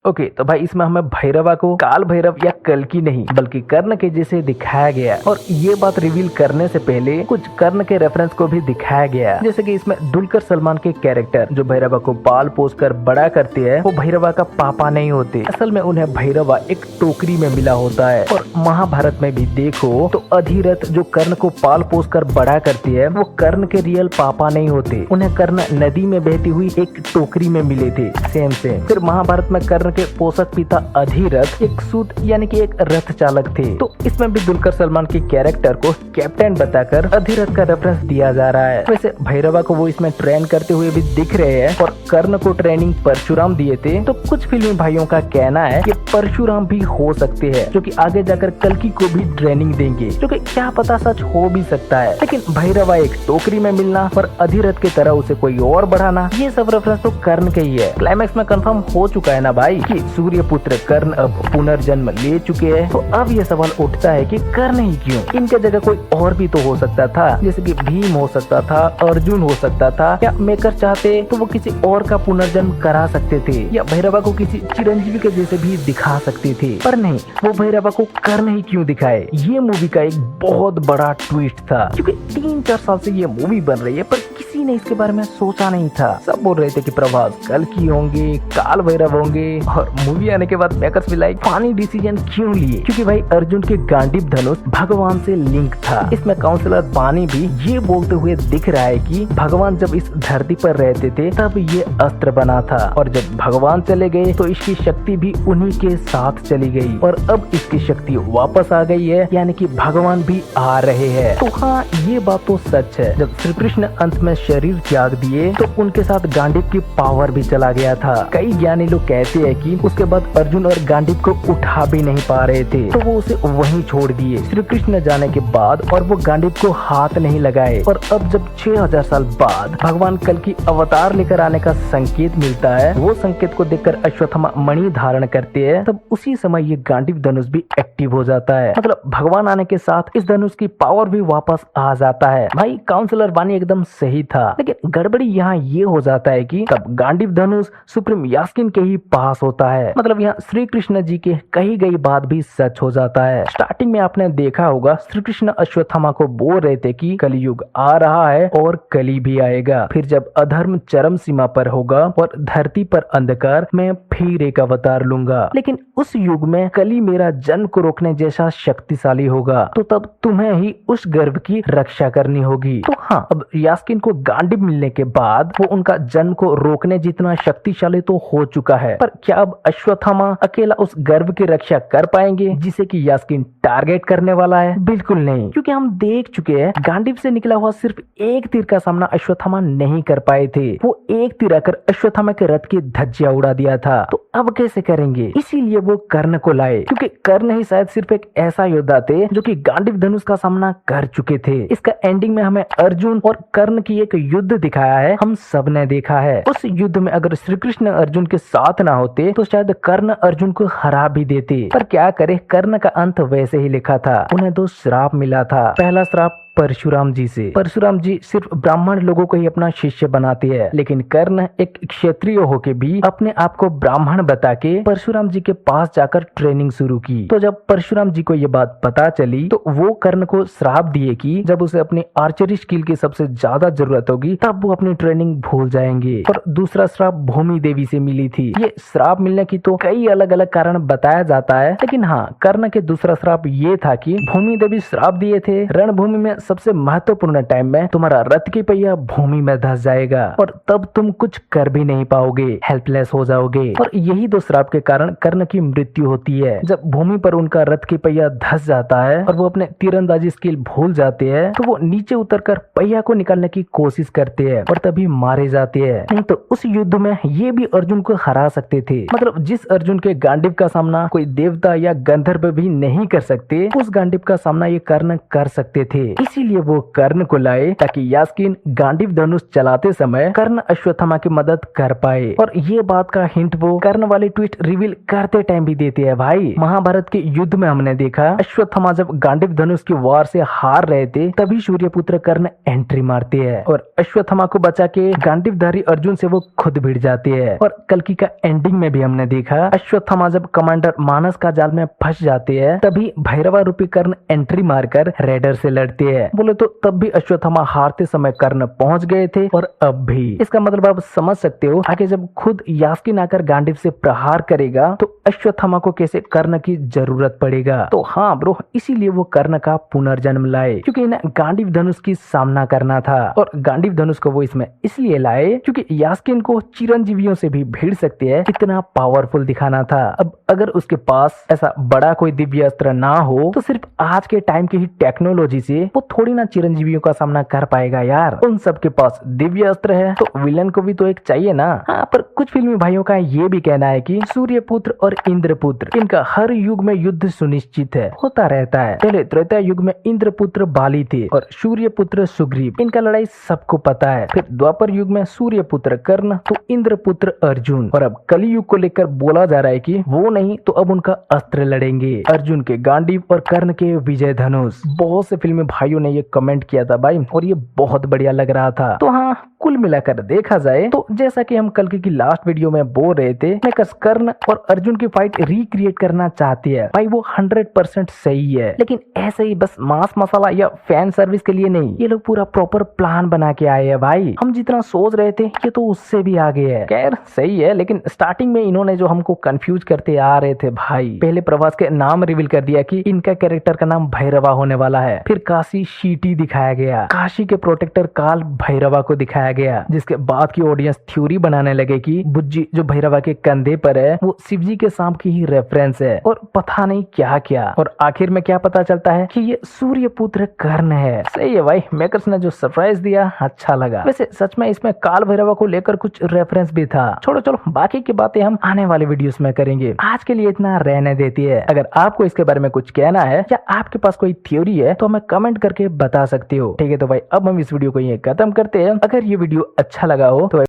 Okay, तो भाई इसमें हमें भैरवा को काल भैरव या कल्कि नहीं बल्कि कर्ण के जैसे दिखाया गया, और ये बात रिवील करने से पहले कुछ कर्ण के रेफरेंस को भी दिखाया गया। जैसे कि इसमें दुलकर सलमान के कैरेक्टर जो भैरवा को पाल पोस कर बड़ा करते हैं, वो भैरवा का पापा नहीं होते। असल में उन्हें भैरवा एक टोकरी में मिला होता है। और महाभारत में भी देखो तो अधिरथ जो कर्ण को पाल पोस कर बड़ा करती है, वो कर्ण के रियल पापा नहीं होते। उन्हें कर्ण नदी में बहती हुई एक टोकरी में मिले थे। सेम फिर महाभारत में कर्ण के पोषक पिता अधिरथ एक सूत यानी कि एक रथ चालक थे। तो इसमें भी दुलकर सलमान के कैरेक्टर को कैप्टन बताकर अधिरथ का रेफरेंस दिया जा रहा है। वैसे भैरवा को वो इसमें ट्रेन करते हुए भी दिख रहे हैं, और कर्ण को ट्रेनिंग परशुराम दिए थे। तो कुछ फिल्मी भाइयों का कहना है कि परशुराम भी हो सकते हैं, जो कि आगे जाकर कल्कि को भी ट्रेनिंग देंगे, जो कि क्या पता सच हो भी सकता है। लेकिन भैरवा एक टोकरी में मिलना और अधिरथ की तरह उसे कोई और बढ़ाना, ये सब रेफरेंस तो कर्ण के ही है। क्लाइमैक्स में कंफर्म हो चुका है ना भाई कि सूर्य पुत्र कर्ण अब पुनर्जन्म ले चुके हैं। तो अब ये सवाल उठता है कि कर्ण ही क्यों? इनके जगह कोई और भी तो हो सकता था, जैसे कि भीम हो सकता था, अर्जुन हो सकता था, या मेकर चाहते तो वो किसी और का पुनर्जन्म करा सकते थे, या भैरवा को किसी चिरंजीवी के जैसे भी दिखा सकते थे। पर नहीं, वो भैरवा को कर्ण ही क्यों दिखाए? ये मूवी का एक बहुत बड़ा ट्विस्ट था, क्योंकि 3-4 साल से ये मूवी बन रही है, पर किसी ने इसके बारे में सोचा नहीं था। सब बोल रहे थे कि प्रभास कल्कि होंगे, काल भैरव होंगे, और मूवी आने के बाद मेकर्स भी लाइक फानी डिसीजन क्यों लिए? क्योंकि भाई अर्जुन के गांडीव धनुष भगवान से लिंक था। इसमें काउंसलर पानी भी ये बोलते हुए दिख रहा है कि भगवान जब इस धरती पर रहते थे तब ये अस्त्र बना था, और जब भगवान चले गए तो इसकी शक्ति भी उन्हीं के साथ चली गई, और अब इसकी शक्ति वापस आ गई है, यानी कि भगवान भी आ रहे हैं। तो हाँ, ये बात तो सच है। जब श्री कृष्ण अंत में शरीर त्याग दिए तो उनके साथ गांडीव की पावर भी चला गया था। कई ज्ञानी लोग कहते हैं कि उसके बाद अर्जुन और गांडीव को उठा भी नहीं पा रहे थे, तो वो उसे वहीं छोड़ दिए श्री कृष्ण जाने के बाद, और वो गांडीव को हाथ नहीं लगाए। और अब जब 6000 साल बाद भगवान कल्कि अवतार लेकर आने का संकेत मिलता है, वो संकेत को देखकर अश्वत्थामा मणि धारण करते हैं, तब उसी समय ये गांडीव धनुष भी एक्टिव हो जाता है। मतलब भगवान आने के साथ इस धनुष की पावर भी वापस आ जाता है। भाई काउंसलर वानी एकदम सही था, लेकिन गड़बड़ी यहाँ ये हो जाता है कि तब गांडीव धनुष सुप्रीम यास्किन के ही पास होता है। मतलब यहाँ श्री कृष्ण जी के कही गई बात भी सच हो जाता है। स्टार्टिंग में आपने देखा होगा श्री कृष्ण अश्वत्थामा को बोल रहे थे कि कलयुग आ रहा है और कली भी आएगा। फिर जब अधर्म चरम सीमा पर होगा और धरती पर अंधकार, मैं फिर एक अवतार लूंगा, लेकिन उस युग में कली मेरा जन्म को रोकने जैसा शक्तिशाली होगा, तो तब तुम्हें ही उस गर्भ की रक्षा करनी होगी। तो हाँ, अब यास्किन को गांडीव मिलने के बाद वो उनका जन्म को रोकने जितना शक्तिशाली तो हो चुका है, पर क्या अब अश्वत्थामा अकेला उस गर्भ की रक्षा कर पाएंगे जिसे कि यास्किन टारगेट करने वाला है? बिल्कुल नहीं, क्योंकि हम देख चुके हैं गांडीव से निकला हुआ सिर्फ एक तीर का सामना अश्वत्थामा नहीं कर पाए थे। वो एक तीर आकर अश्वत्थामा के रथ की धज्जियां उड़ा दिया था, तो अब कैसे करेंगे? इसीलिए वो कर्ण को लाए, क्योंकि कर्ण ही शायद सिर्फ एक ऐसा योद्धा थे जो कि गांडीव धनुष का सामना कर चुके थे। इसका एंडिंग में हमें अर्जुन और कर्ण की एक युद्ध दिखाया है, हम सब ने देखा है। उस युद्ध में अगर श्री कृष्ण अर्जुन के साथ ना होते तो शायद कर्ण अर्जुन को हरा भी देते। पर क्या करे, कर्ण का अंत वैसे ही लिखा था। उन्हें 2 श्राप मिला था। पहला श्राप परशुराम जी से। परशुराम जी सिर्फ ब्राह्मण लोगों को ही अपना शिष्य बनाते हैं, लेकिन कर्ण एक क्षत्रिय होके भी अपने आप को ब्राह्मण बता के परशुराम जी के पास जाकर ट्रेनिंग शुरू की। तो जब परशुराम जी को ये बात पता चली तो वो कर्ण को श्राप दिए कि जब उसे अपनी आर्चरी स्किल की सबसे ज्यादा जरूरत होगी तब वो अपनी ट्रेनिंग भूल जाएंगे। और दूसरा श्राप भूमि देवी से मिली थी। ये श्राप मिलने की तो कई अलग अलग कारण बताया जाता है, लेकिन हाँ, कर्ण के दूसरा श्राप ये था कि भूमि देवी श्राप दिए थे रणभूमि में सबसे महत्वपूर्ण टाइम में तुम्हारा रथ की पहिया भूमि में धंस जाएगा, और तब तुम कुछ कर भी नहीं पाओगे, हेल्पलेस हो जाओगे। और यही 2 श्राप के कारण कर्ण की मृत्यु होती है। जब भूमि पर उनका रथ की पहिया धंस जाता है और वो अपने तीरंदाजी स्किल भूल जाते हैं, तो वो नीचे उतरकर पहिया को निकालने की कोशिश करते हैं और तभी मारे जाते हैं। नहीं तो उस युद्ध में ये भी अर्जुन को हरा सकते थे। मतलब जिस अर्जुन के गांडीव का सामना कोई देवता या गंधर्व भी नहीं कर सकते, उस गांडीव का सामना ये कर्ण कर सकते थे। इसीलिए वो कर्ण को लाए ताकि यास्किन गांडीव धनुष चलाते समय कर्ण अश्वत्थामा की मदद कर पाए। और ये बात का हिंट वो कर्ण कर्ण वाली ट्विस्ट रिवील करते टाइम भी देती है भाई। महाभारत के युद्ध में हमने देखा अश्वत्थामा जब गांडीव धनुष की वार से हार रहे थे तभी सूर्यपुत्र कर्ण एंट्री मारते हैं और अश्वत्थामा को बचा के गांडीवधारी अर्जुन से वो खुद भिड़ जाते हैं। और कल्कि का एंडिंग में भी हमने देखा अश्वत्थामा जब कमांडर मानस का जाल में फंस जाते हैं तभी भैरवा रूपी कर्ण एंट्री मारकर रेडर से लड़ते हैं। बोले तो तब भी अश्वत्थामा हारते समय कर्ण पहुंच गए थे और अब भी। इसका मतलब आप समझ सकते हो आगे जब खुद यास्किन आकर गांडीव से प्रहार करेगा तो अश्वत्थामा को कैसे कर्ण की जरूरत पड़ेगा। तो हाँ ब्रो, इसीलिए वो कर्ण का पुनर्जन्म लाए क्योंकि इन्हें गांडीव धनुष की सामना करना था। और गांडीव धनुष को वो इसमें इसलिए लाए क्योंकि यास्किन को चिरंजीवियों से भी भिड़ सकते हैं कितना पावरफुल दिखाना था। अब अगर उसके पास ऐसा बड़ा कोई दिव्य अस्त्र ना हो तो सिर्फ आज के टाइम की ही टेक्नोलॉजी से वो थोड़ी ना चिरंजीवियों का सामना कर पाएगा यार। उन सबके पास दिव्य अस्त्र है तो विलन को भी तो एक चाहिए ना। हाँ, पर कुछ फिल्मी भाइयों का ये भी कहना है कि सूर्यपुत्र और इंद्रपुत्र इनका हर युग में युद्ध सुनिश्चित है होता रहता है। पहले त्रेता युग में इंद्रपुत्र बाली थे और सूर्यपुत्र सुग्रीव, इनका लड़ाई सबको पता है। फिर द्वापर युग में सूर्यपुत्र कर्ण तो इंद्रपुत्र अर्जुन। और अब कली युग को लेकर बोला जा रहा है कि वो नहीं तो अब उनका अस्त्र लड़ेंगे, अर्जुन के गांडीव और कर्ण के विजय धनुष। बहुत से फिल्मी भाइयों ने ये कमेंट किया था भाई और ये बहुत बढ़िया लग रहा था। तो हाँ, कुल मिलाकर देखा जाए तो जैसा कि हम कल की लास्ट वीडियो में बोल रहे थे, मेकर्स कर्ण और अर्जुन की फाइट रिक्रिएट करना चाहती है भाई, वो 100% सही है। लेकिन ऐसे ही बस मास मसाला या फैन सर्विस के लिए नहीं, ये लोग पूरा प्रॉपर प्लान बना के आए हैं भाई। हम जितना सोच रहे थे ये तो उससे भी आगे है। खैर सही है, लेकिन स्टार्टिंग में इन्होंने जो हमको कंफ्यूज करते आ रहे थे भाई, पहले प्रभास के नाम रिवील कर दिया कि इनका कैरेक्टर का नाम भैरवा होने वाला है। फिर काशी शीटी दिखाया गया, काशी के प्रोटेक्टर काल भैरवा को दिखाया गया, जिसके बाद की ऑडियंस थ्योरी बनाने लगे कि बुज्जी जो भैरवा के कंधे पर है वो शिवजी के सांप की ही रेफरेंस है और पता नहीं क्या क्या। और आखिर में क्या पता चलता है कि ये सूर्यपुत्र कर्ण है। सही है भाई, मेकर्स ने जो सरप्राइज दिया अच्छा लगा। वैसे सच में इसमें काल भैरवा को लेकर कुछ रेफरेंस भी था। छोड़ो चलो, बाकी की बातें हम आने वाले वीडियोस में करेंगे। आज के लिए इतना रहने देती है। अगर आपको इसके बारे में कुछ कहना है या आपके पास कोई थ्योरी है तो हमें कमेंट करके बता सकते हो। ठीक है, तो भाई अब हम इस वीडियो को ये खत्म करते हैं। अगर ये वीडियो अच्छा लगा हो तो